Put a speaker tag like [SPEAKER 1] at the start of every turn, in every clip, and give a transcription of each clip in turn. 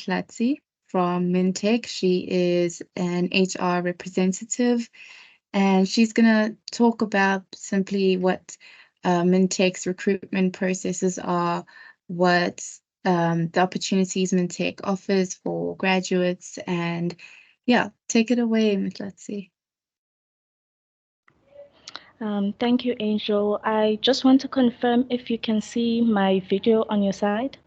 [SPEAKER 1] Mahlatse from Mintek. She is an HR representative, and she's going to talk about simply what Mintek's recruitment processes are, what the opportunities Mintek offers for graduates, and yeah, take it away, Mahlatse.
[SPEAKER 2] Thank you, Angel. I just want to confirm if you can see my video on your side.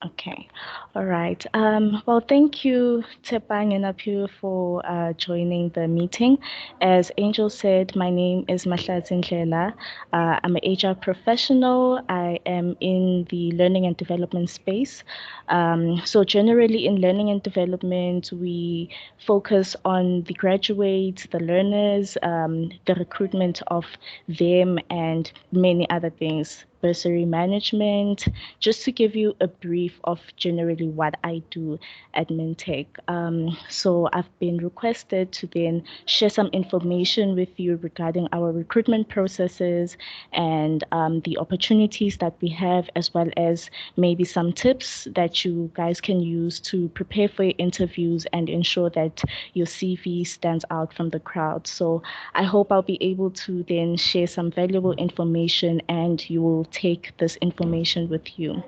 [SPEAKER 2] Okay, all right. Well, thank you, Tepang and Apu, for joining the meeting. As Angel said, my name is Mahlatse Ndhlela. I'm an HR professional. I am in the learning and development space. So generally in learning and development, we focus on the graduates, the learners, the recruitment of them, and many other things. Bursary management, just to give you a brief of generally what I do at Mintek. So I've been requested to then share some information with you regarding our recruitment processes and the opportunities that we have, as well as maybe some tips that you guys can use to prepare for your interviews and ensure that your CV stands out from the crowd. So I hope I'll be able to then share some valuable information and you will take this information with you.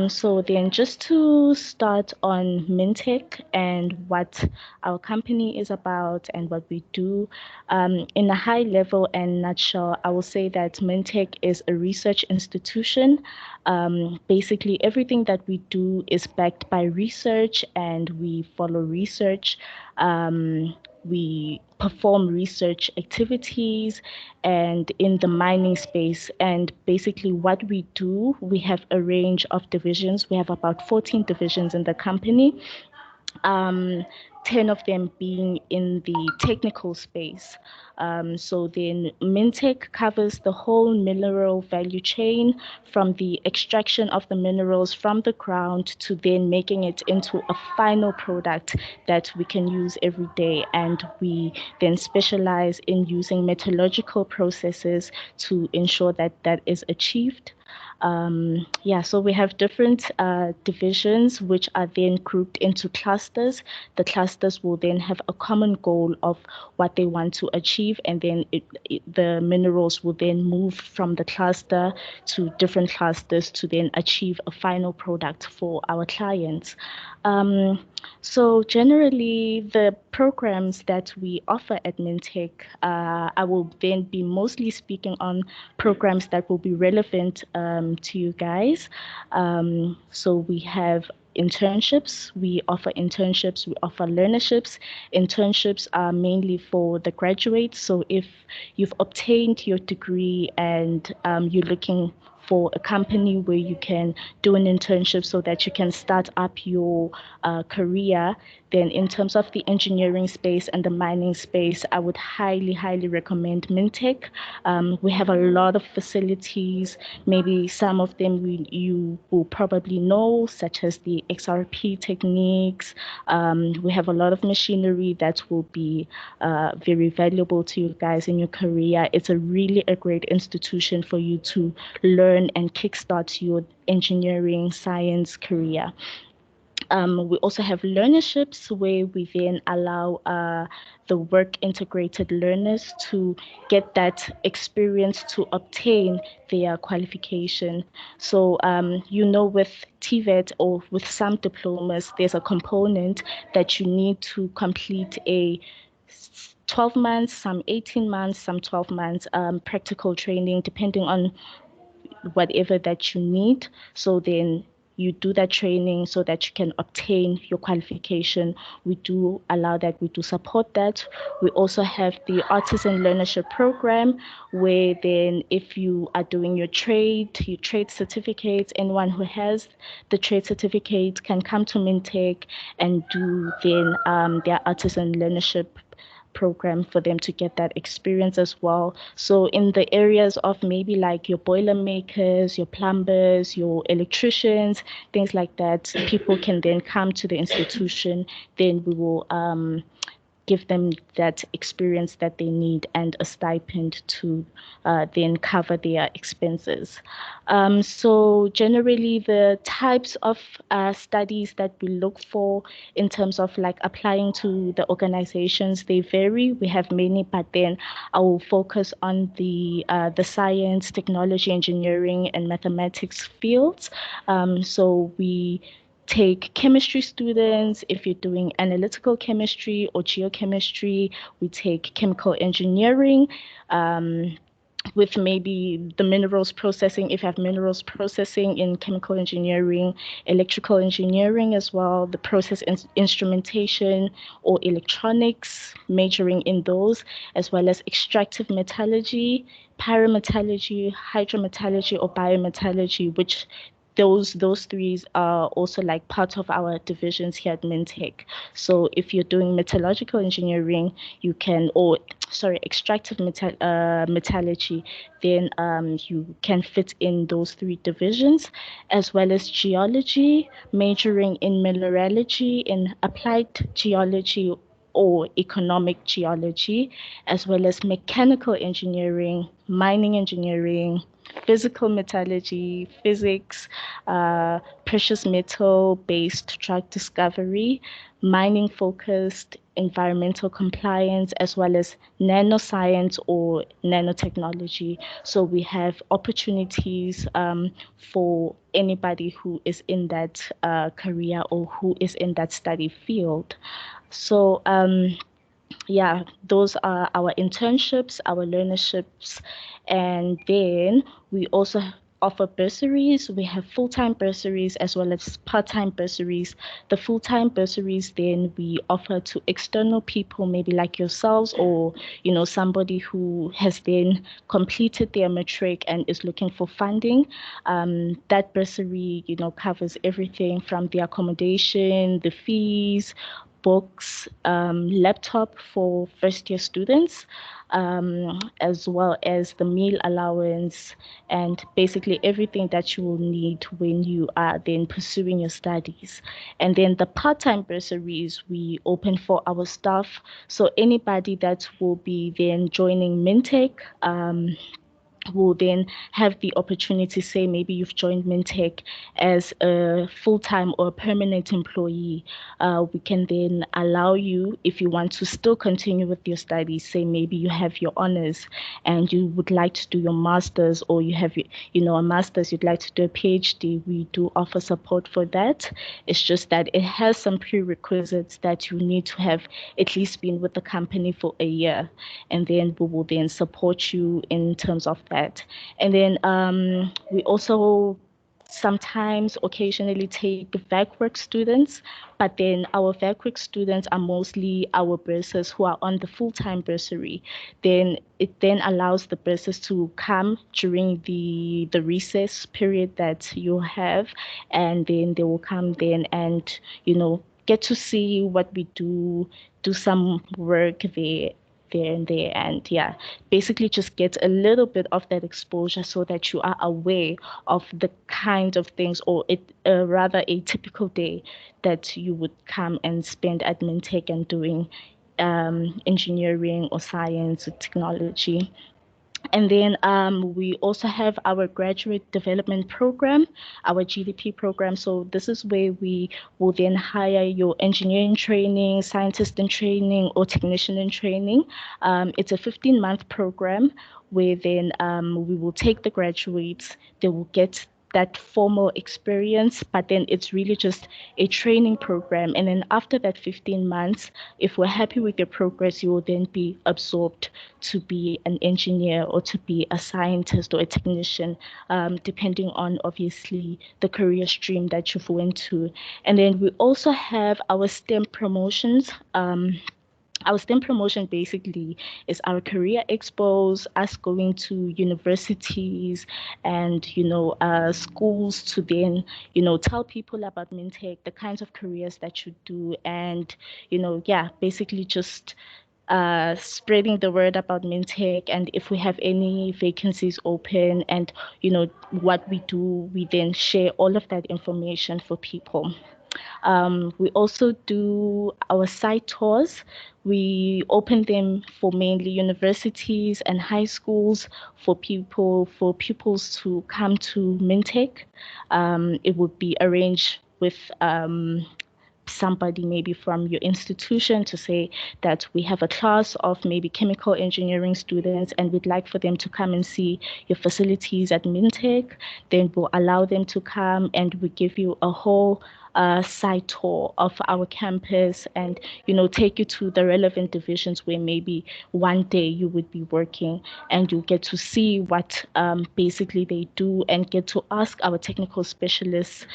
[SPEAKER 2] So then just to start on Mintek and what our company is about and what we do, in a high level and nutshell, I will say that Mintek is a research institution. Basically, everything that we do is backed by research and we follow research. We perform research activities and in the mining space. And basically what we do, we have a range of divisions. We have about 14 divisions in the company. 10 of them being in the technical space. So then Mintek covers the whole mineral value chain from the extraction of the minerals from the ground to then making it into a final product that we can use every day. And we then specialize in using metallurgical processes to ensure that that is achieved. So we have different divisions which are then grouped into clusters. The clusters will then have a common goal of what they want to achieve, and then the minerals will then move from the cluster to different clusters to then achieve a final product for our clients. So generally, the programs that we offer at Mintek, I will then be mostly speaking on programs that will be relevant to you guys. So we have internships, we offer learnerships. Internships are mainly for the graduates. So if you've obtained your degree and you're looking for a company where you can do an internship so that you can start up your career, then in terms of the engineering space and the mining space, I would highly, highly recommend Mintek. We have a lot of facilities, maybe some of them you will probably know, such as the XRP techniques. We have a lot of machinery that will be very valuable to you guys in your career. It's a great institution for you to learn and kickstart your engineering science career. We also have learnerships where we then allow the work integrated learners to get that experience to obtain their qualification. So, with TVET or with some diplomas, there's a component that you need to complete a 12 months, some 18 months, some 12 months practical training, depending on whatever that you need. So then you do that training so that you can obtain your qualification. We do allow that, we do support that. We also have the artisan learnership program, where then if you are doing your trade certificates, anyone who has the trade certificate can come to Mintek and do then their artisan learnership program for them to get that experience as well. So in the areas of maybe like your boiler makers, your plumbers, your electricians, things like that, people can then come to the institution. Then we will give them that experience that they need and a stipend to then cover their expenses. So generally the types of studies that we look for in terms of like applying to the organizations, they vary. We have many, but then I will focus on the science, technology, engineering, and mathematics fields. So we take chemistry students. If you're doing analytical chemistry or geochemistry, we take chemical engineering. With maybe the minerals processing, if you have minerals processing in chemical engineering, electrical engineering as well, the process instrumentation or electronics, majoring in those, as well as extractive metallurgy, pyrometallurgy, hydrometallurgy, or biometallurgy, which those three are also like part of our divisions here at Mintek. So if you're doing metallurgical engineering, you can, or sorry, extractive metallurgy, then you can fit in those three divisions, as well as geology, majoring in mineralogy, in applied geology or economic geology, as well as mechanical engineering, mining engineering, physical metallurgy, physics, precious metal based drug discovery, mining focused environmental compliance, as well as nanoscience or nanotechnology. So we have opportunities for anybody who is in that career or who is in that study field. So yeah, those are our internships, our learnerships, and then we also offer bursaries. We have full-time bursaries as well as part-time bursaries. The full-time bursaries then we offer to external people, maybe like yourselves or somebody who has then completed their matric and is looking for funding. That bursary covers everything from the accommodation, the fees, books, laptop for first year students, as well as the meal allowance and basically everything that you will need when you are then pursuing your studies. And then the part-time bursaries we open for our staff. So anybody that will be then joining Mintek, will then have the opportunity, say maybe you've joined Mintek as a full-time or permanent employee. We can then allow you, if you want to still continue with your studies, say maybe you have your honors and you would like to do your master's, or you have a master's, you'd like to do a PhD, we do offer support for that. It's just that it has some prerequisites that you need to have at least been with the company for a year, and then we will then support you in terms of that. And then we also sometimes occasionally take VAC work students, but then our VAC work students are mostly our bursars who are on the full-time bursary. Then it then allows the bursars to come during the recess period that you have, and then they will come then and get to see what we do some work there and yeah, basically just get a little bit of that exposure so that you are aware of the kind of things, or rather a typical day that you would come and spend at Mintek and doing engineering or science or technology. And then we also have our graduate development program, our GDP program. So this is where we will then hire your engineering training, scientist in training, or technician in training. It's a 15-month program where then we will take the graduates, they will get that formal experience, but then it's really just a training program. And then after that 15 months, if we're happy with your progress, you will then be absorbed to be an engineer or to be a scientist or a technician, depending on obviously the career stream that you've went to. And then we also have our STEM promotions. Our STEM promotion basically is our career expos, us going to universities and, schools to then, tell people about Mintek, the kinds of careers that you do, and, yeah, basically just spreading the word about Mintek, and if we have any vacancies open and, what we do, we then share all of that information for people. We also do our site tours. We open them for mainly universities and high schools for pupils to come to Mintek. It would be arranged with somebody maybe from your institution to say that we have a class of maybe chemical engineering students and we'd like for them to come and see your facilities at Mintek. Then we'll allow them to come and we give you a whole site tour of our campus and take you to the relevant divisions where maybe one day you would be working and you get to see what basically they do and get to ask our technical specialists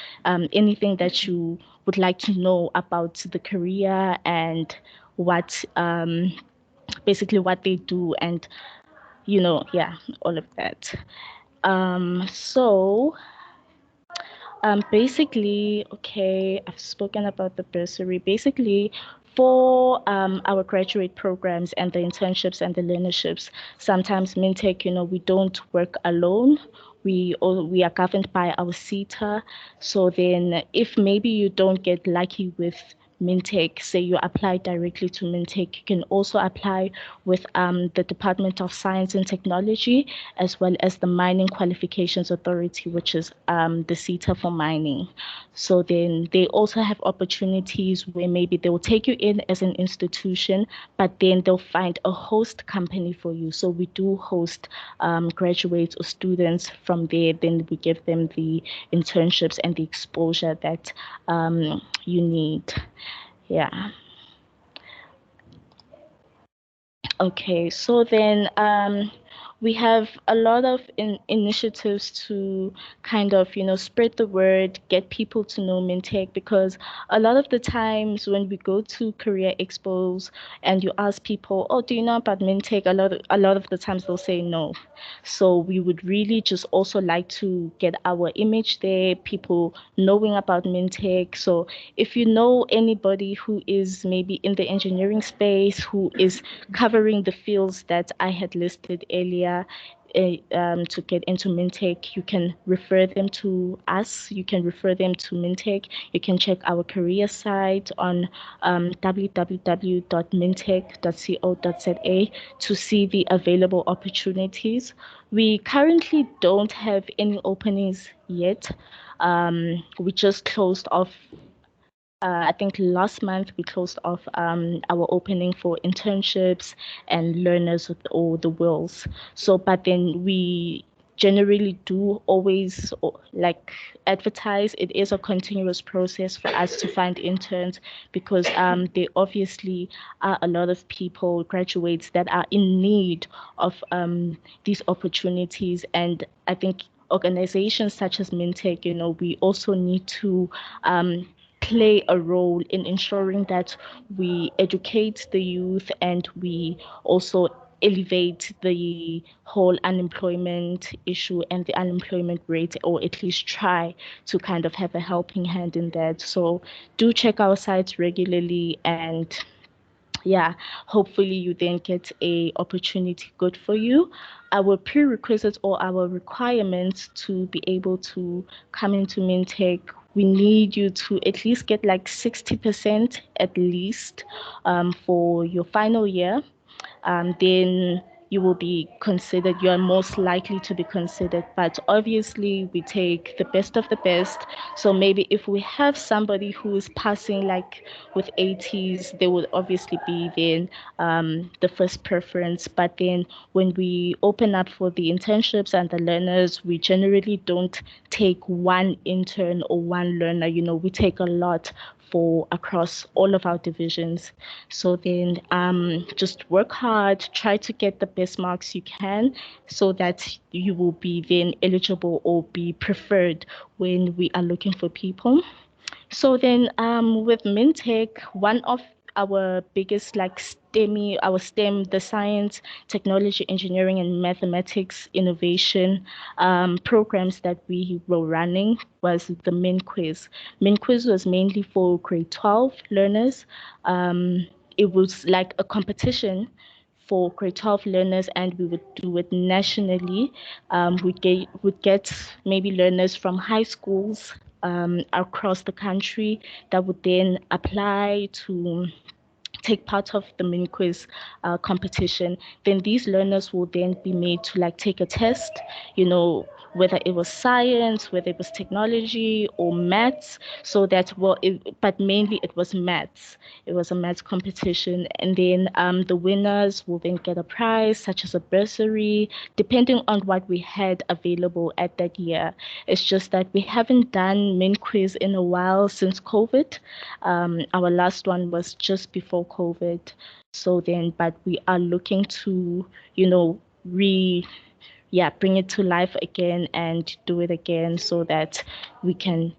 [SPEAKER 2] anything that you would like to know about the career and what basically what they do and yeah, all of that. So basically, okay, I've spoken about the bursary. Basically, for our graduate programs and the internships and the learnerships, sometimes Mintek, we don't work alone. We are governed by our CETA. So then if maybe you don't get lucky with Mintek, say you apply directly to Mintek, you can also apply with the Department of Science and Technology, as well as the Mining Qualifications Authority, which is the CETA for mining. So then they also have opportunities where maybe they will take you in as an institution, but then they'll find a host company for you. So we do host graduates or students from there. Then we give them the internships and the exposure that you need. Yeah. Okay, so then we have a lot of initiatives to kind of, spread the word, get people to know Mintek, because a lot of the times when we go to career expos and you ask people, oh, do you know about Mintek? A lot of the times they'll say no. So we would really just also like to get our image there, people knowing about Mintek. So if you know anybody who is maybe in the engineering space, who is covering the fields that I had listed earlier, to get into Mintek, you can refer them to us. You can refer them to Mintek. You can check our career site on www.mintech.co.za to see the available opportunities. We currently don't have any openings yet. We just closed off I think last month we closed off our opening for internships and learners with all the wills. So, but then we generally do always like advertise. It is a continuous process for us to find interns because there obviously are a lot of people, graduates that are in need of these opportunities. And I think organizations such as Mintek, we also need to play a role in ensuring that we educate the youth and we also elevate the whole unemployment issue and the unemployment rate, or at least try to kind of have a helping hand in that. So do check our sites regularly, and yeah, hopefully you then get a opportunity good for you. Our prerequisites or our requirements to be able to come into Mintek, we need you to at least get like 60% at least for your final year. Then you will be considered, you are most likely to be considered. But obviously, we take the best of the best. So maybe if we have somebody who is passing like with 80s, they would obviously be then the first preference. But then when we open up for the internships and the learners, we generally don't take one intern or one learner. We take a lot for across all of our divisions. So then just work hard, try to get the best marks you can so that you will be then eligible or be preferred when we are looking for people. So then with Mintek, one of our biggest like our STEM, the science, technology, engineering, and mathematics innovation programs that we were running was the MinQuiz. MinQuiz was mainly for grade 12 learners. It was like a competition for grade 12 learners, and we would do it nationally. We'd get maybe learners from high schools across the country that would then apply to take part of the mini quiz competition. Then these learners will then be made to like take a test, whether it was science, whether it was technology or maths, so that, but mainly it was maths. It was a maths competition. And then the winners will then get a prize, such as a bursary, depending on what we had available at that year. It's just that we haven't done min quiz in a while since COVID. Our last one was just before COVID. So then, but we are looking to, re bring it to life again and do it again so that we can,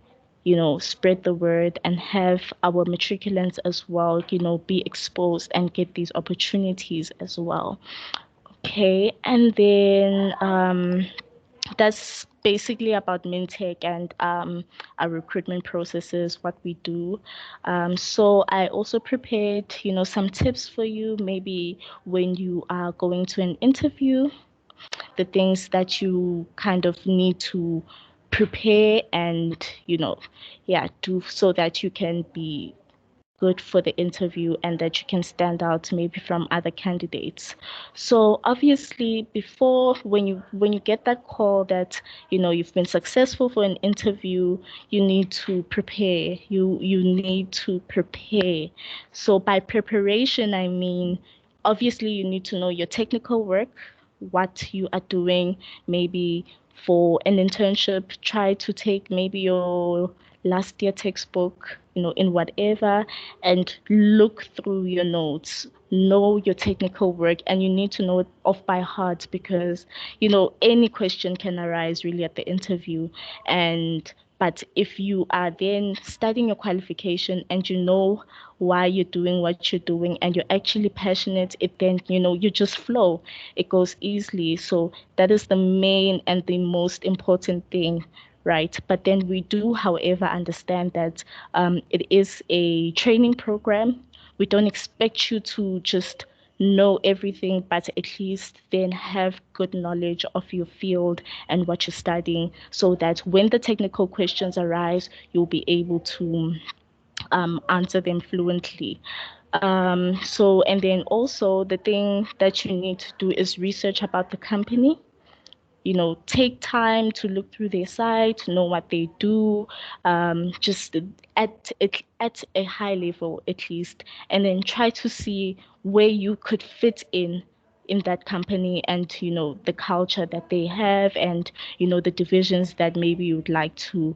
[SPEAKER 2] spread the word and have our matriculants as well, be exposed and get these opportunities as well. Okay, and then that's basically about Mintek and our recruitment processes, what we do. So I also prepared, some tips for you, maybe when you are going to an interview, the things that you kind of need to prepare and, do so that you can be good for the interview and that you can stand out maybe from other candidates. So obviously before when you get that call that you've been successful for an interview, you need to prepare. You need to prepare. So by preparation I mean obviously you need to know your technical work, what you are doing. Maybe for an internship, try to take maybe your last year textbook, in whatever, and look through your notes, know your technical work, and you need to know it off by heart because, any question can arise really at the interview. But if you are then studying your qualification and you know why you're doing what you're doing and you're actually passionate, it then, you just flow. It goes easily. So that is the main and the most important thing, right? But then we do, however, understand that it is a training program. We don't expect you to just know everything, but at least then have good knowledge of your field and what you're studying so that when the technical questions arise, you'll be able to answer them fluently. And then also the thing that you need to do is research about the company. Take time to look through their site, know what they do, just at a high level at least, and then try to see where you could fit in that company and the culture that they have and the divisions that maybe you'd like to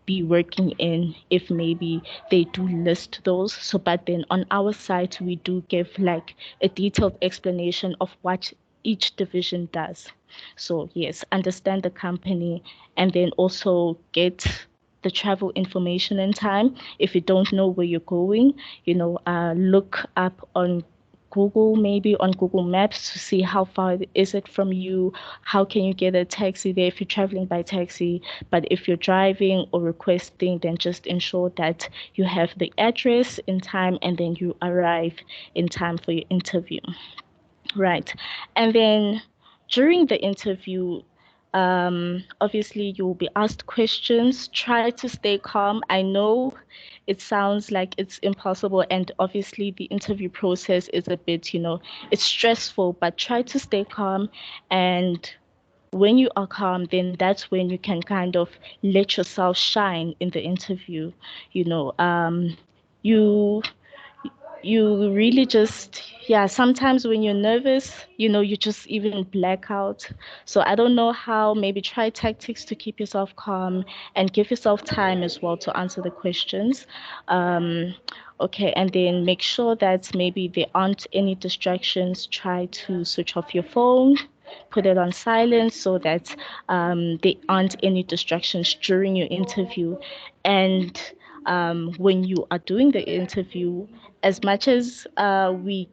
[SPEAKER 2] be working in if maybe they do list those. So but then on our side we do give like a detailed explanation of what each division does. So yes, understand the company and then also get the travel information in time. If you don't know where you're going, look up on Google, maybe on Google Maps to see how far is it from you, how can you get a taxi there if you're traveling by taxi. But if you're driving or requesting, then just ensure that you have the address in time and then you arrive in time for your interview. Right. And then during the interview, obviously you'll be asked questions. Try to stay calm. I know it sounds like it's impossible, and obviously the interview process is a bit, it's stressful, but try to stay calm. And when you are calm, then that's when you can kind of let yourself shine in the interview. You know, you you really just, yeah, sometimes when you're nervous, you just even black out. So I don't know how, maybe try tactics to keep yourself calm and give yourself time as well to answer the questions. um okay, and then make sure that maybe there aren't any distractions. Try to switch off your phone, put it on silent so that there aren't any distractions during your interview. And when you are doing the interview, as much as we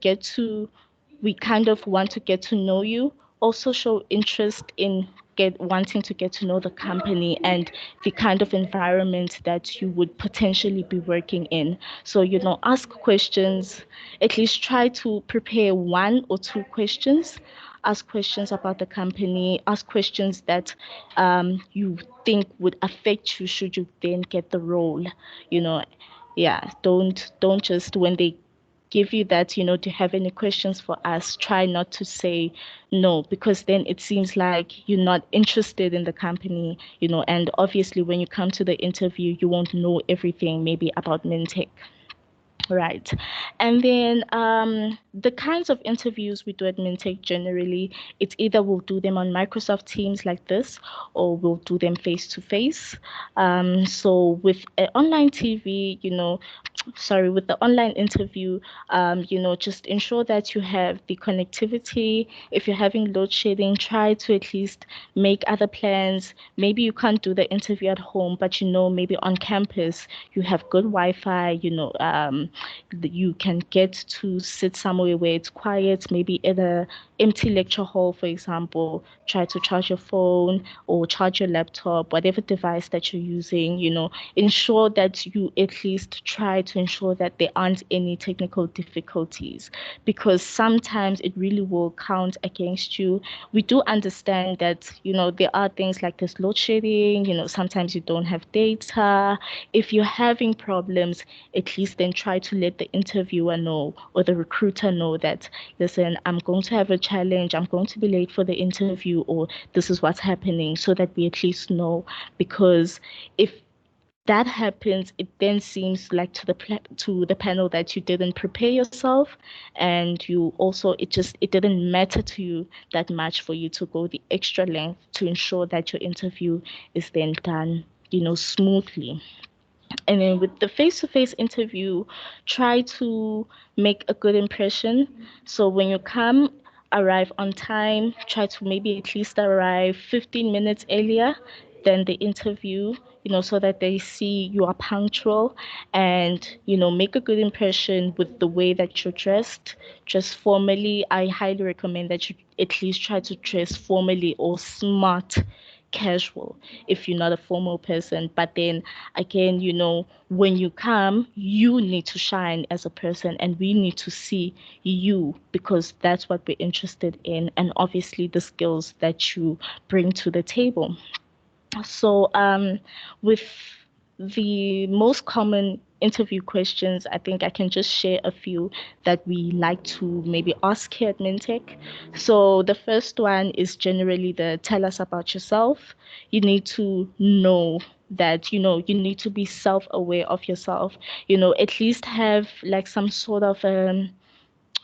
[SPEAKER 2] kind of want to get to know you, also show interest in get wanting to get to know the company and the kind of environment that you would potentially be working in. So, ask questions, at least try to prepare one or two questions. ask questions about the company, ask questions that you think would affect you should you then get the role. You know, yeah, don't just when they give you that, do you have any questions for us? Try not to say no, because then it seems like you're not interested in the company, and obviously when you come to the interview, you won't know everything maybe about Mintek. Right. And then the kinds of interviews we do at Mintek generally, it's either we'll do them on Microsoft Teams like this, or we'll do them face to face. So with online TV, sorry, with the online interview, just ensure that you have the connectivity. If you're having load shedding, try to at least make other plans. Maybe you can't do the interview at home, but maybe on campus you have good Wi-Fi, you can get to sit somewhere where it's quiet, maybe in a empty lecture hall, for example. Try to charge your phone or charge your laptop, whatever device that you're using, ensure that you at least try to ensure that there aren't any technical difficulties, because sometimes it really will count against you. We do understand that, there are things like this load shedding, sometimes you don't have data. If you're having problems, at least then try to let the interviewer know or the recruiter know that, listen, I'm going to have a challenge, I'm going to be late for the interview, or this is what's happening, so that we at least know. Because if that happens, it then seems like to the panel that you didn't prepare yourself, and you also it didn't matter to you that much for you to go the extra length to ensure that your interview is then done, smoothly. And then with the face-to-face interview, try to make a good impression. So when you come, arrive on time, try to maybe at least arrive 15 minutes earlier than the interview, so that they see you are punctual, and, make a good impression with the way that you're dressed. Dress formally. I highly recommend that you at least try to dress formally or smart casual if you're not a formal person. But then again, when you come, you need to shine as a person, and we need to see you, because that's what we're interested in, and obviously the skills that you bring to the table. So, with the most common interview questions, I think I can just share a few that we like to maybe ask here at Mintek. So, the first one is generally the tell us about yourself. You need to know that, you need to be self-aware of yourself, at least have like some sort of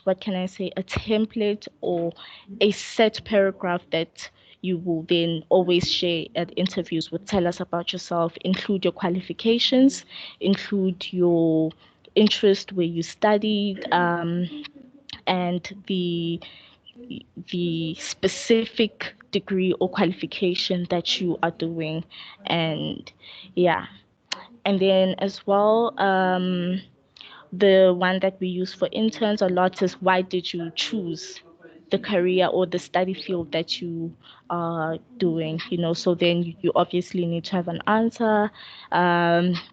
[SPEAKER 2] what can I say, a template or a set paragraph that you will then always share at interviews with. Tell us about yourself, include your qualifications, include your interest, where you studied, and the specific degree or qualification that you are doing. And yeah, and then as well, the one that we use for interns a lot is, why did you choose the career or the study field that you are doing? So then you obviously need to have an answer.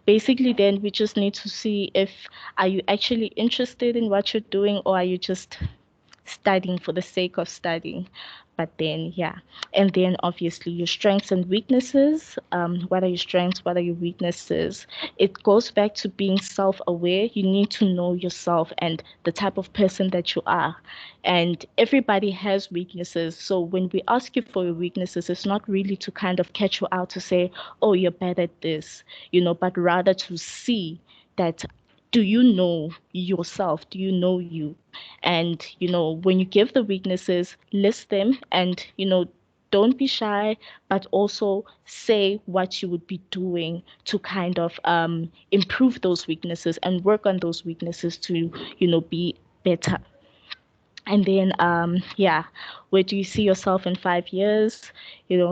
[SPEAKER 2] Basically, then we just need to see if, are you actually interested in what you're doing, or are you just studying for the sake of studying? But then, yeah. And then obviously your strengths and weaknesses. What are your strengths? What are your weaknesses? It goes back to being self-aware. You need to know yourself and the type of person that you are. And everybody has weaknesses. So when we ask you for your weaknesses, it's not really to kind of catch you out to say, oh, you're bad at this, but rather to see that, do you know yourself? Do you know you? And, when you give the weaknesses, list them, and, don't be shy, but also say what you would be doing to kind of improve those weaknesses and work on those weaknesses to, be better. And then, yeah, where do you see yourself in 5 years?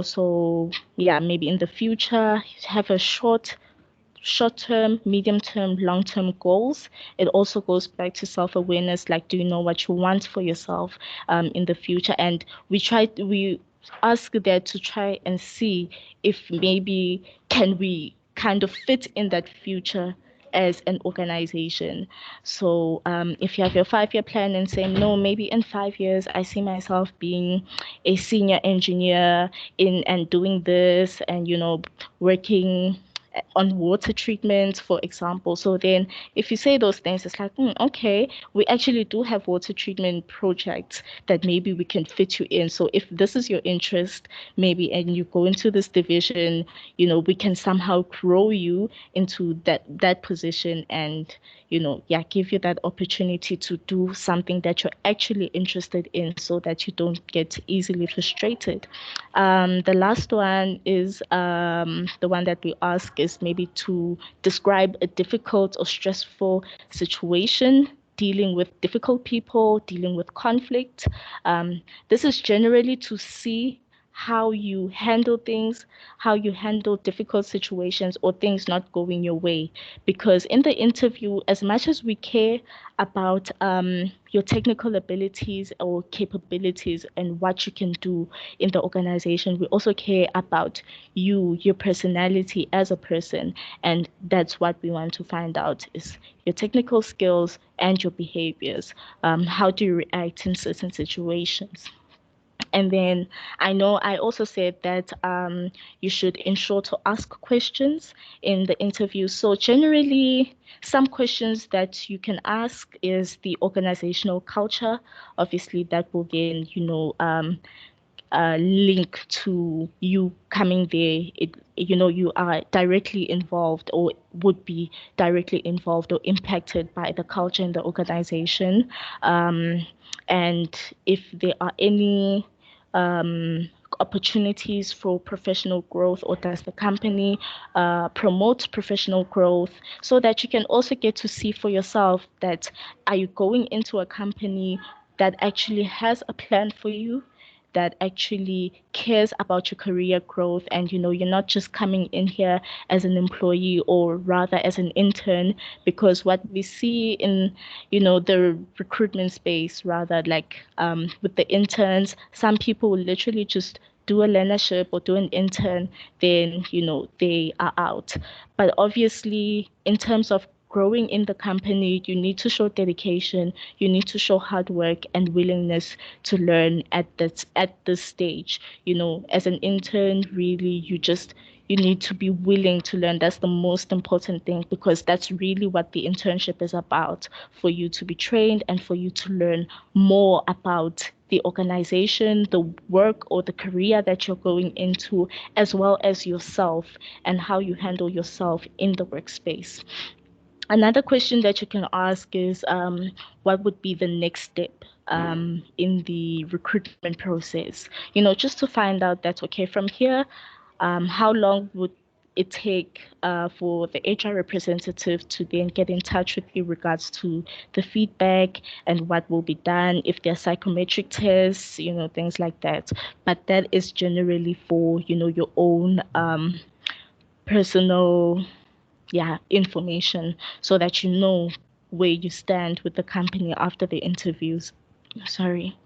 [SPEAKER 2] So yeah, maybe in the future, have a short-term, medium-term, long-term goals. It also goes back to self-awareness, like, do you know what you want for yourself in the future? And we ask there to try and see if maybe can we kind of fit in that future as an organization. So if you have your 5-year plan and say, no, maybe in 5 years, I see myself being a senior engineer in and doing this and, working on water treatment, for example. So then if you say those things, it's like, okay, we actually do have water treatment projects that maybe we can fit you in. So if this is your interest, maybe, and you go into this division, we can somehow grow you into that position and, give you that opportunity to do something that you're actually interested in so that you don't get easily frustrated. The last one is the one that we ask is maybe to describe a difficult or stressful situation, dealing with difficult people, dealing with conflict. This is generally to see how you handle things, how you handle difficult situations or things not going your way. Because in the interview, as much as we care about your technical abilities or capabilities and what you can do in the organization, we also care about you, your personality as a person. And that's what we want to find out is your technical skills and your behaviors. How do you react in certain situations? And then I know I also said that you should ensure to ask questions in the interview. So generally, some questions that you can ask is the organizational culture. Obviously, that will then, link to you coming there. You are directly involved or would be directly involved or impacted by the culture in the organization. And if there are any opportunities for professional growth, or does the company promote professional growth, so that you can also get to see for yourself that are you going into a company that actually has a plan for you, that actually cares about your career growth, and you're not just coming in here as an employee or rather as an intern. Because what we see in the recruitment space, rather, like with the interns, some people will literally just do a learnership or do an intern, then they are out. But obviously, in terms of growing in the company, you need to show dedication, you need to show hard work and willingness to learn at this stage. As an intern, really, you need to be willing to learn. That's the most important thing, because that's really what the internship is about, for you to be trained and for you to learn more about the organization, the work or the career that you're going into, as well as yourself and how you handle yourself in the workspace. Another question that you can ask is what would be the next step in the recruitment process? Just to find out that, okay, from here, how long would it take for the HR representative to then get in touch with you regards to the feedback and what will be done, if there are psychometric tests, things like that. But that is generally for, your own personal information, so that you know where you stand with the company after the interviews. Sorry.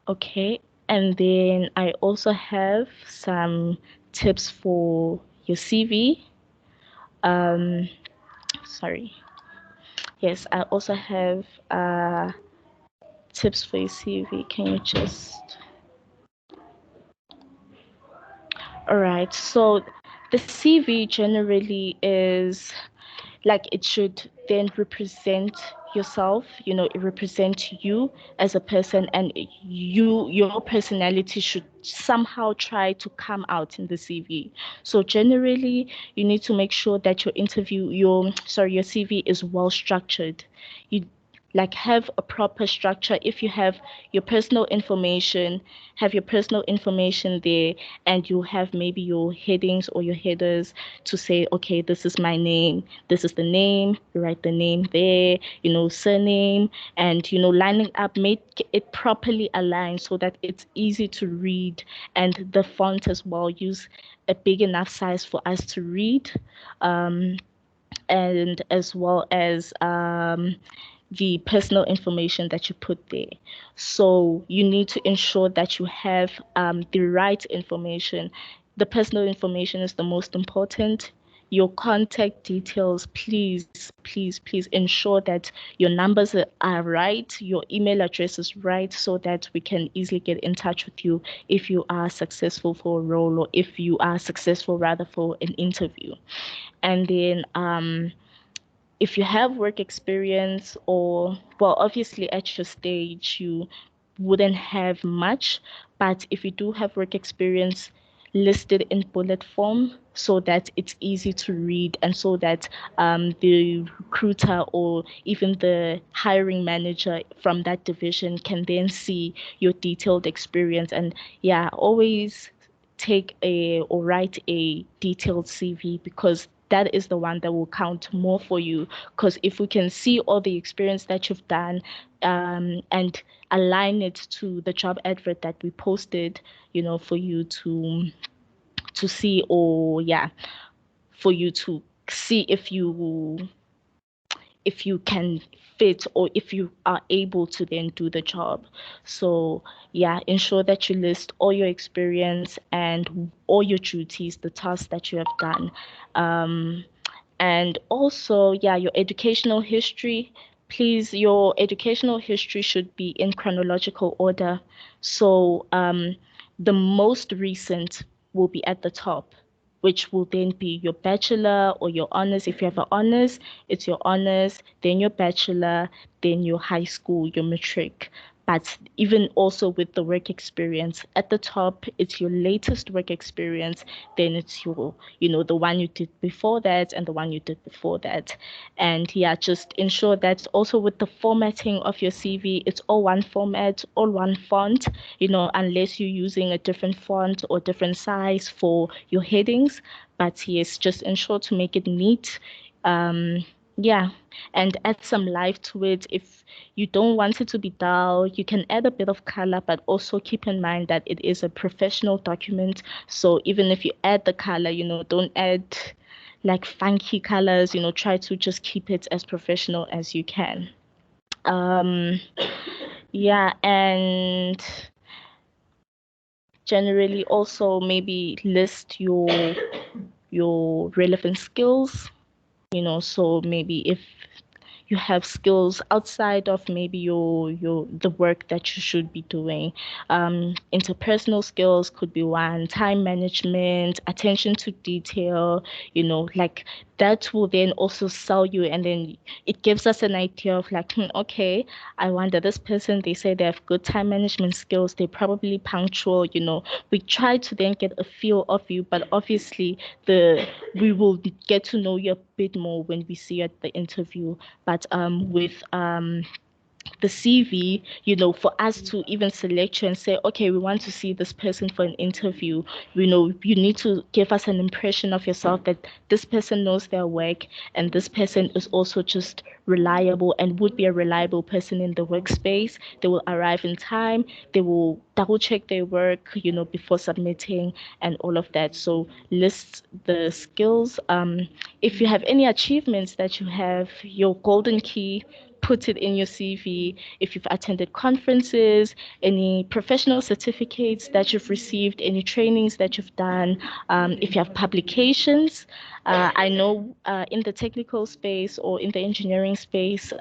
[SPEAKER 2] Okay. And then I also have some tips for your CV. Sorry. Yes, I also have tips for your CV. Can you just... All right. So the CV generally is like, it should then represent yourself, it represents you as a person, and your personality should somehow try to come out in the CV. So generally, you need to make sure that your CV is well structured. You like have a proper structure. If you have your personal information, have your personal information there, and you have maybe your headings or your headers to say, okay, this is my name, this is the name, you write the name there, surname, and lining up, make it properly aligned so that it's easy to read, and the font as well, use a big enough size for us to read, and as well as the personal information that you put there. So you need to ensure that you have the right information. The personal information is the most important. your contact details, please, please, please ensure that your numbers are right, your email address is right, so that we can easily get in touch with you if you are successful for a role, or if you are successful rather for an interview. And then if you have work experience, or, well, obviously at your stage you wouldn't have much, but if you do have work experience, list it in bullet form so that it's easy to read, and so that the recruiter or even the hiring manager from that division can then see your detailed experience. And yeah, always take a or write a detailed CV, because that is the one that will count more for you. Because if we can see all the experience that you've done, and align it to the job advert that we posted, for you to see, or yeah, for you to see if you can fit, or if you are able to then do the job. So yeah, ensure that you list all your experience and all your duties, the tasks that you have done. And also, yeah, your educational history. Please, your educational history should be in chronological order. So the most recent will be at the top, which will then be your bachelor or your honors. If you have an honors, it's your honors, then your bachelor, then your high school, your matric. But even also with the work experience, at the top, it's your latest work experience, then it's your, the one you did before that and the one you did before that. And yeah, just ensure that also with the formatting of your CV, it's all one format, all one font, unless you're using a different font or different size for your headings. But yes, just ensure to make it neat. Yeah, and add some life to it. If you don't want it to be dull, you can add a bit of color, but also keep in mind that it is a professional document. So even if you add the color, don't add like funky colors, try to just keep it as professional as you can. Um, yeah, and generally also maybe list your relevant skills, so maybe if you have skills outside of maybe your the work that you should be doing. Interpersonal skills could be one, time management, attention to detail, like that will then also sell you, and then it gives us an idea of like, okay, I wonder, this person, they say they have good time management skills, they're probably punctual. We try to then get a feel of you, but obviously we will get to know you a bit more when we see you at the interview. But with the CV, for us to even select you and say, okay, we want to see this person for an interview, you need to give us an impression of yourself that this person knows their work, and this person is also just reliable and would be a reliable person in the workspace. They will arrive in time, they will double check their work, before submitting and all of that. So list the skills. If you have any achievements that you have, your golden key, put it in your CV. If you've attended conferences, any professional certificates that you've received, any trainings that you've done, if you have publications. I know in the technical space or in the engineering space,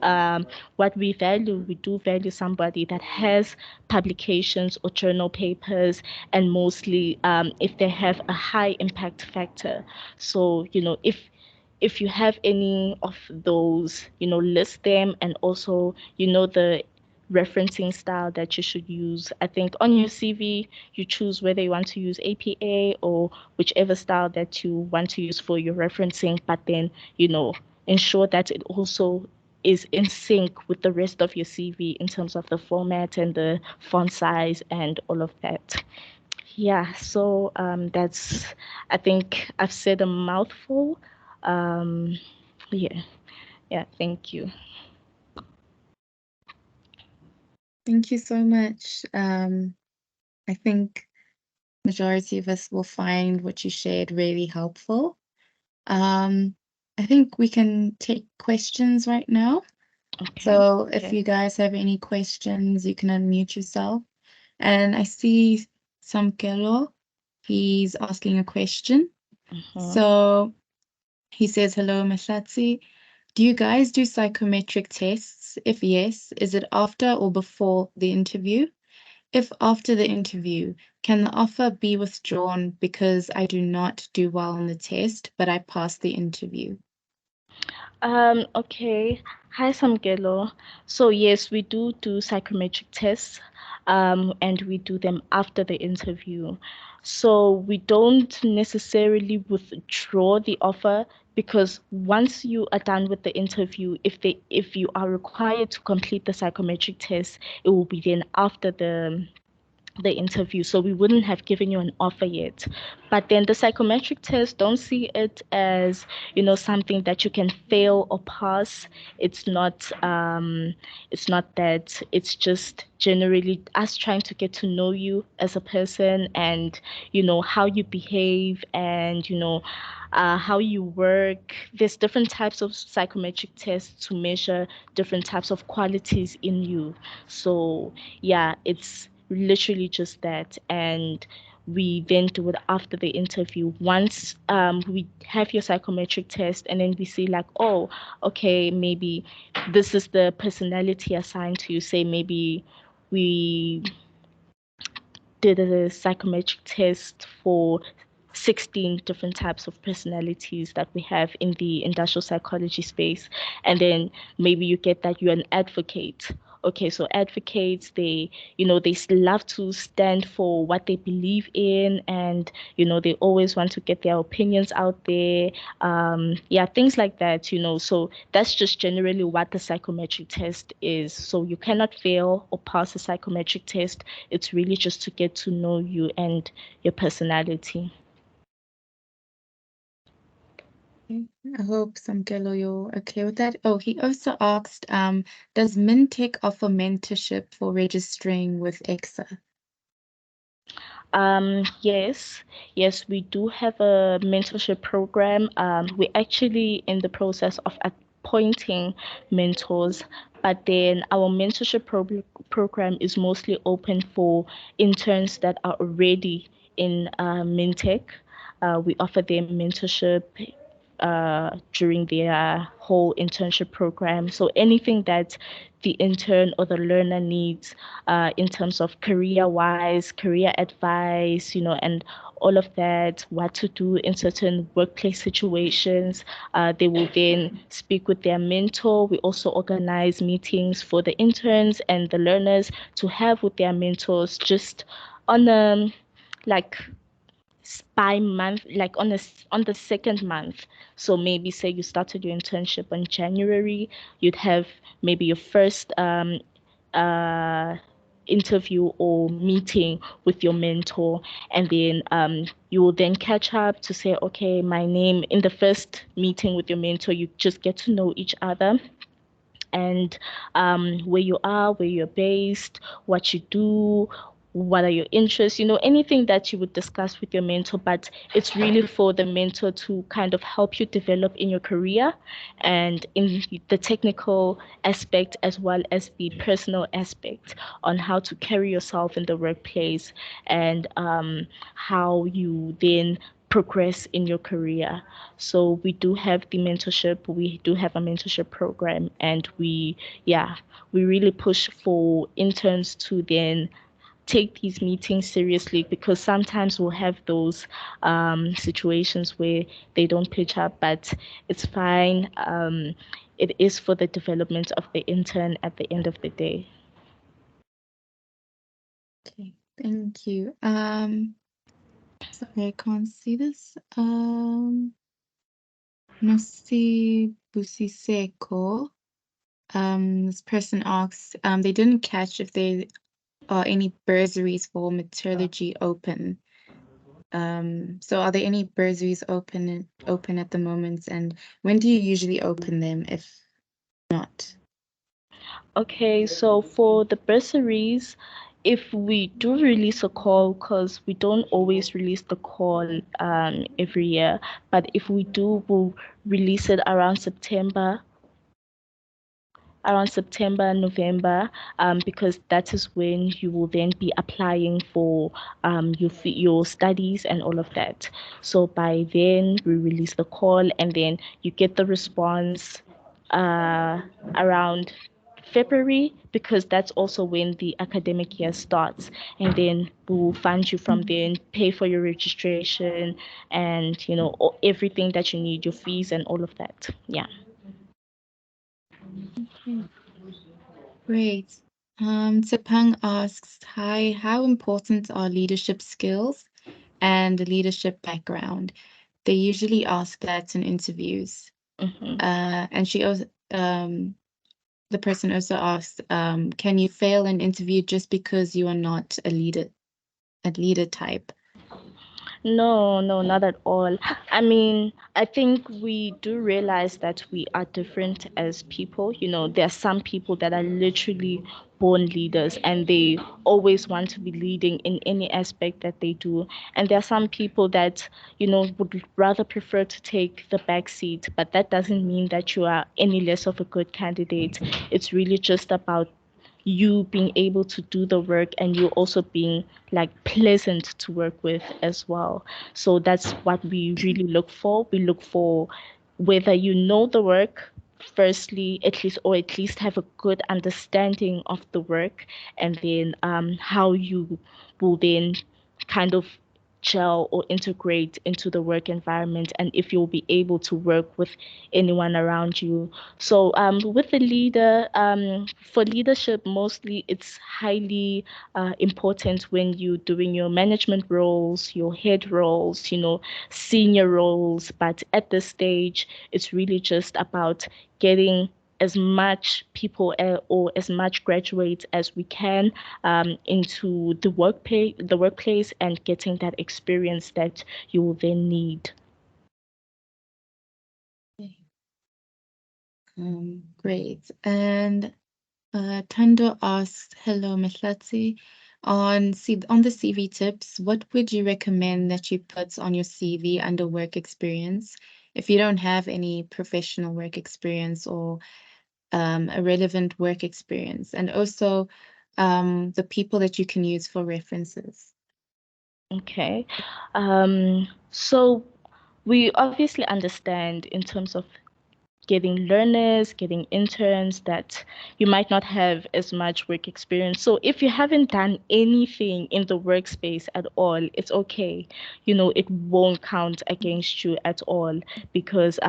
[SPEAKER 2] what we do value somebody that has publications or journal papers, and mostly if they have a high impact factor. So, if you have any of those, list them, and also, the referencing style that you should use. I think on your CV, you choose whether you want to use APA or whichever style that you want to use for your referencing, but then, ensure that it also is in sync with the rest of your CV in terms of the format and the font size and all of that. Yeah, so I think I've said a mouthful. Um, yeah, yeah, thank you.
[SPEAKER 1] Thank you so much. I think majority of us will find what you shared really helpful. I think we can take questions right now.
[SPEAKER 2] Okay.
[SPEAKER 1] So if
[SPEAKER 2] Okay.
[SPEAKER 1] you guys have any questions, you can unmute yourself. And I see Samkelo, he's asking a question.
[SPEAKER 2] Mhm.
[SPEAKER 1] So He says, hello, Mahlatse. Do you guys do psychometric tests? If yes, is it after or before the interview? If after the interview, can the offer be withdrawn because I do not do well on the test, but I passed the interview?
[SPEAKER 2] Okay. Hi, Samgelo. So yes, we do psychometric tests, and we do them after the interview. So we don't necessarily withdraw the offer because once you are done with the interview, if you are required to complete the psychometric test, it will be then after the interview, so we wouldn't have given you an offer yet. But then the psychometric test, don't see it as, something that you can fail or pass. It's not that. It's just generally us trying to get to know you as a person, and how you behave, and how you work. There's different types of psychometric tests to measure different types of qualities in you. So yeah, it's literally just that. And we then do it after the interview. Once we have your psychometric test, and then we see like, oh, okay, maybe this is the personality assigned to you. Say maybe we did a psychometric test for 16 different types of personalities that we have in the industrial psychology space. And then maybe you get that you're an advocate. Okay, so advocates, they love to stand for what they believe in, and, they always want to get their opinions out there. Yeah, things like that. So that's just generally what the psychometric test is. So you cannot fail or pass a psychometric test. It's really just to get to know you and your personality.
[SPEAKER 1] Okay, I hope Samkelo, you're okay with that. Oh, he also asked, does Mintek offer mentorship for registering with EXA?
[SPEAKER 2] Yes, we do have a mentorship program. We're actually in the process of appointing mentors, but then our mentorship program is mostly open for interns that are already in Mintek. We offer them mentorship during their whole internship program. So anything that the intern or the learner needs in terms of career-wise, career advice, and all of that, what to do in certain workplace situations. They will then speak with their mentor. We also organize meetings for the interns and the learners to have with their mentors just on a like by month, like on the second month. So maybe say you started your internship in January, you'd have maybe your first uh interview or meeting with your mentor, and then you will then catch up to say, okay, my name. In the first meeting with your mentor, you just get to know each other, and where you are, where you're based, what you do, what are your interests, anything that you would discuss with your mentor. But it's really for the mentor to kind of help you develop in your career and in the technical aspect as well as the personal aspect on how to carry yourself in the workplace, and how you then progress in your career. So we do have the mentorship, we do have a mentorship program, and yeah, we really push for interns to then take these meetings seriously, because sometimes we'll have those situations where they don't pitch up, but it's fine. It is for the development of the intern at the end of the day.
[SPEAKER 1] Okay, thank you. Sorry, I can't see this. Nosi Busiseko. This person asks, they didn't catch if there are any bursaries for metallurgy open. So are there any bursaries open at the moment, and when do you usually open them, if not?
[SPEAKER 2] Okay, so for the bursaries, if we do release a call, because we don't always release the call every year, but if we do, we'll release it around September. around September, November, because that is when you will then be applying for your studies and all of that. So by then we release the call, and then you get the response uh, around February, because that's also when the academic year starts, and then we'll fund you from there, pay for your registration, and everything that you need, your fees and all of that. Yeah.
[SPEAKER 1] Okay. Great. Tsepang asks, hi, how important are leadership skills and leadership background? They usually ask that in interviews.
[SPEAKER 2] Mm-hmm.
[SPEAKER 1] And she also, the person also asked, can you fail an interview just because you are not a leader type?
[SPEAKER 2] No, no, not at all. I mean, I think we do realize that we are different as people. There are some people that are literally born leaders and they always want to be leading in any aspect that they do. And there are some people that, would rather prefer to take the back seat, but that doesn't mean that you are any less of a good candidate. It's really just about you being able to do the work and you also being like pleasant to work with as well. So that's what we really look for. We look for whether you know the work firstly, at least, or at least have a good understanding of the work, and then how you will then kind of gel or integrate into the work environment, and if you'll be able to work with anyone around you. So with the leader, for leadership, mostly it's highly important when you're doing your management roles, your head roles, senior roles. But at this stage, it's really just about getting as much people or as much graduates as we can into the workplace and getting that experience that you will then need.
[SPEAKER 1] Great. And Tando asks, hello, Mahlatse. On the CV tips, what would you recommend that you put on your CV under work experience if you don't have any professional work experience or a relevant work experience, and also the people that you can use for references?
[SPEAKER 2] Okay. So we obviously understand in terms of getting learners, getting interns, that you might not have as much work experience. So if you haven't done anything in the workspace at all, it's okay. It won't count against you at all, because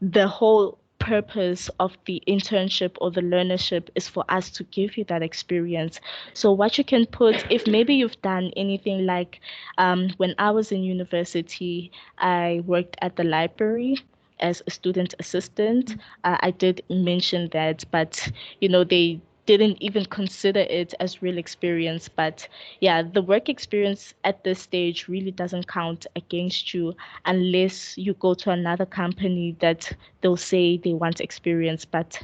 [SPEAKER 2] the whole purpose of the internship or the learnership is for us to give you that experience. So what you can put, if maybe you've done anything like when I was in university, I worked at the library as a student assistant. I did mention that, but they didn't even consider it as real experience. But yeah, the work experience at this stage really doesn't count against you unless you go to another company that they'll say they want experience. But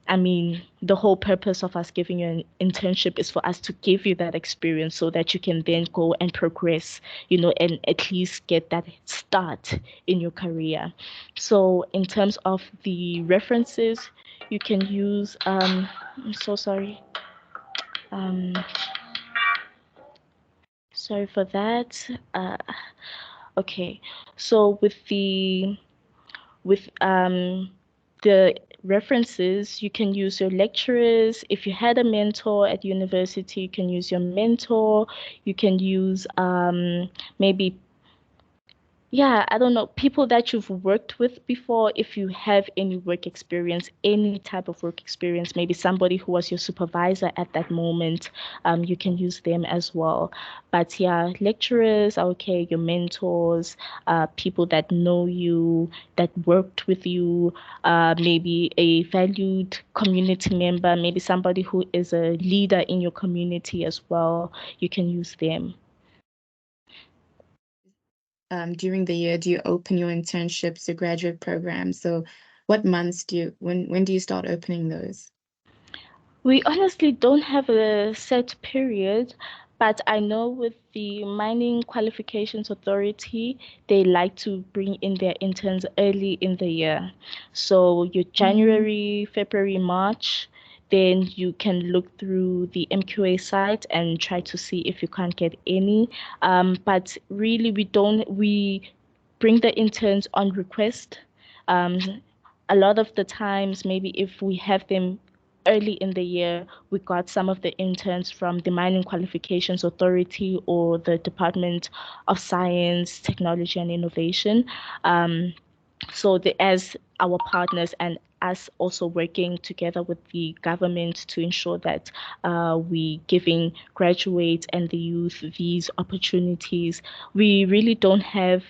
[SPEAKER 2] I mean, the whole purpose of us giving you an internship is for us to give you that experience so that you can then go and progress, and at least get that start in your career. So, in terms of the references, you can use, I'm so sorry. Um, Sorry for that. Okay, so with the references, you can use your lecturers. If you had a mentor at university, you can use your mentor. You can use maybe, yeah, I don't know, people that you've worked with before. If you have any work experience, any type of work experience, maybe somebody who was your supervisor at that moment, you can use them as well. But yeah, lecturers are okay, your mentors, people that know you, that worked with you, maybe a valued community member, maybe somebody who is a leader in your community as well. You can use them.
[SPEAKER 1] During the year, do you open your internships, your graduate programs? So what months when do you start opening those?
[SPEAKER 2] We honestly don't have a set period, But I know with the Mining Qualifications Authority, they like to bring in their interns early in the year. So your January, February, March, then you can look through the MQA site and try to see if you can't get any. But really, we bring the interns on request. Um, a lot of the times, maybe if we have them early in the year, we got some of the interns from the Mining Qualifications Authority or the Department of Science, Technology and Innovation. So as our partners and us also working together with the government to ensure that we giving graduates and the youth these opportunities. We really don't have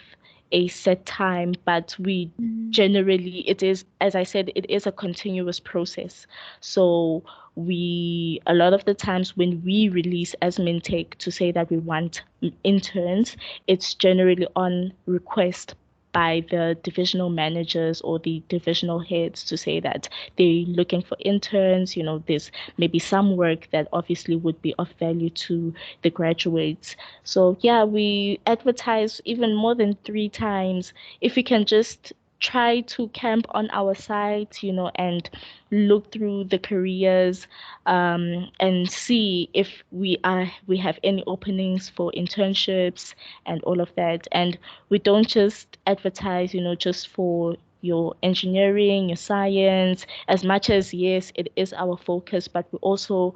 [SPEAKER 2] a set time, but we generally, it is, as I said, it is a continuous process. So a lot of the times when we release as Mintek to say that we want interns, it's generally on request by the divisional managers or the divisional heads to say that they're looking for interns. There's maybe some work that obviously would be of value to the graduates. So yeah, we advertise even more than 3 times. If you can just try to camp on our site, and look through the careers, and see if we have any openings for internships and all of that. And we don't just advertise, just for your engineering, your science, as much as, yes, it is our focus, but we also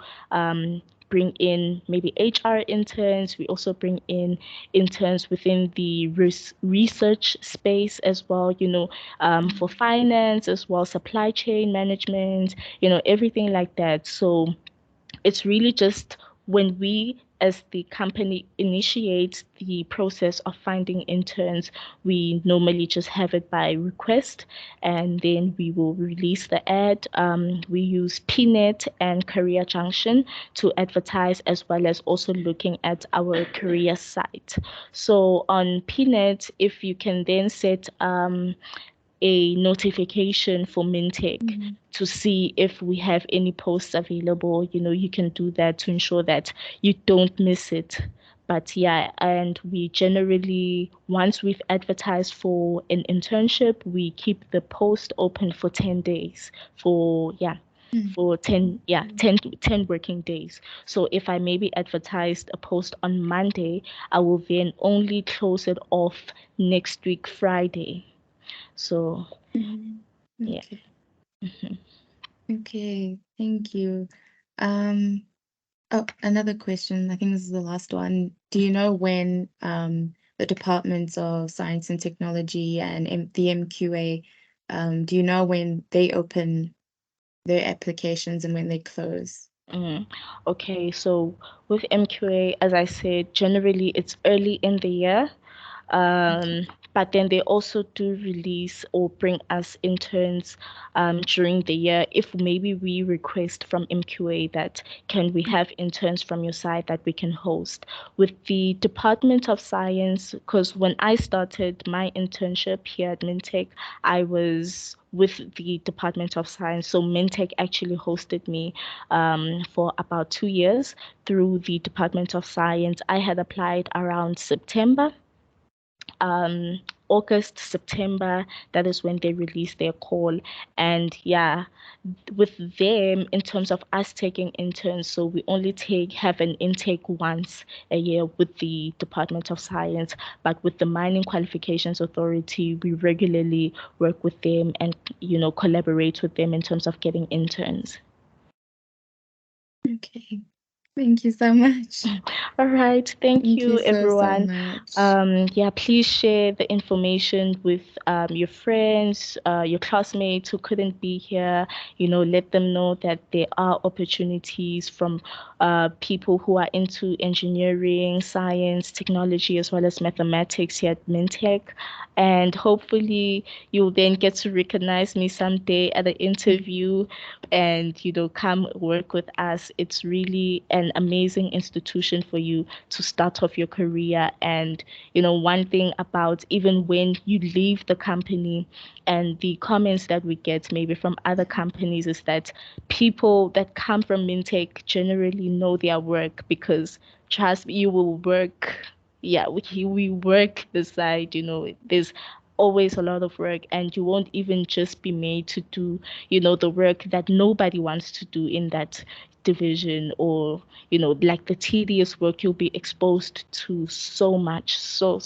[SPEAKER 2] bring in maybe HR interns. We also bring in interns within the research space as well, for finance as well, supply chain management, everything like that. So it's really just when we as the company initiates the process of finding interns, we normally just have it by request, and then we will release the ad. We use PNet and Career Junction to advertise, as well as also looking at our career site. So on PNet, if you can then set a notification for Mintek to see if we have any posts available. You can do that to ensure that you don't miss it. But yeah, and we generally, once we've advertised for an internship, we keep the post open for 10 days for 10 working days. So if I maybe advertised a post on Monday, I will then only close it off next week, Friday. So, yeah.
[SPEAKER 1] Okay. Okay, thank you. Oh, another question. I think this is the last one. Do you know when the Departments of Science and Technology and the MQA, do you know when they open their applications and when they close?
[SPEAKER 2] Okay, so with MQA, as I said, generally it's early in the year. But then they also do release or bring us interns during the year. If maybe we request from MQA that can we have interns from your side that we can host. With the Department of Science, because when I started my internship here at Mintek, I was with the Department of Science. So Mintek actually hosted me for about 2 years through the Department of Science. I had applied around September. August, September, that is when they released their call. And yeah, with them, in terms of us taking interns, so we only have an intake once a year with the Department of Science, but with the Mining Qualifications Authority, we regularly work with them and, collaborate with them in terms of getting interns.
[SPEAKER 1] Okay. Thank you so much.
[SPEAKER 2] All right. Thank you,
[SPEAKER 1] so
[SPEAKER 2] everyone.
[SPEAKER 1] much.
[SPEAKER 2] Yeah, please share the information with your friends, your classmates who couldn't be here. Let them know that there are opportunities from people who are into engineering, science, technology, as well as mathematics here at Mintek. And hopefully you'll then get to recognize me someday at an interview and, come work with us. It's really an amazing institution for you to start off your career. And, one thing about even when you leave the company and the comments that we get maybe from other companies is that people that come from Mintek generally know their work because trust me, you will work. Yeah, we work the side, there's always a lot of work, and you won't even just be made to do, the work that nobody wants to do in that division, or like the tedious work. You'll be exposed to so much, so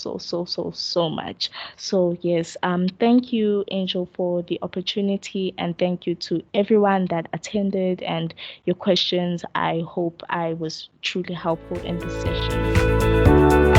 [SPEAKER 2] much. So yes, thank you, Angel, for the opportunity, and thank you to everyone that attended and your questions. I hope I was truly helpful in this session.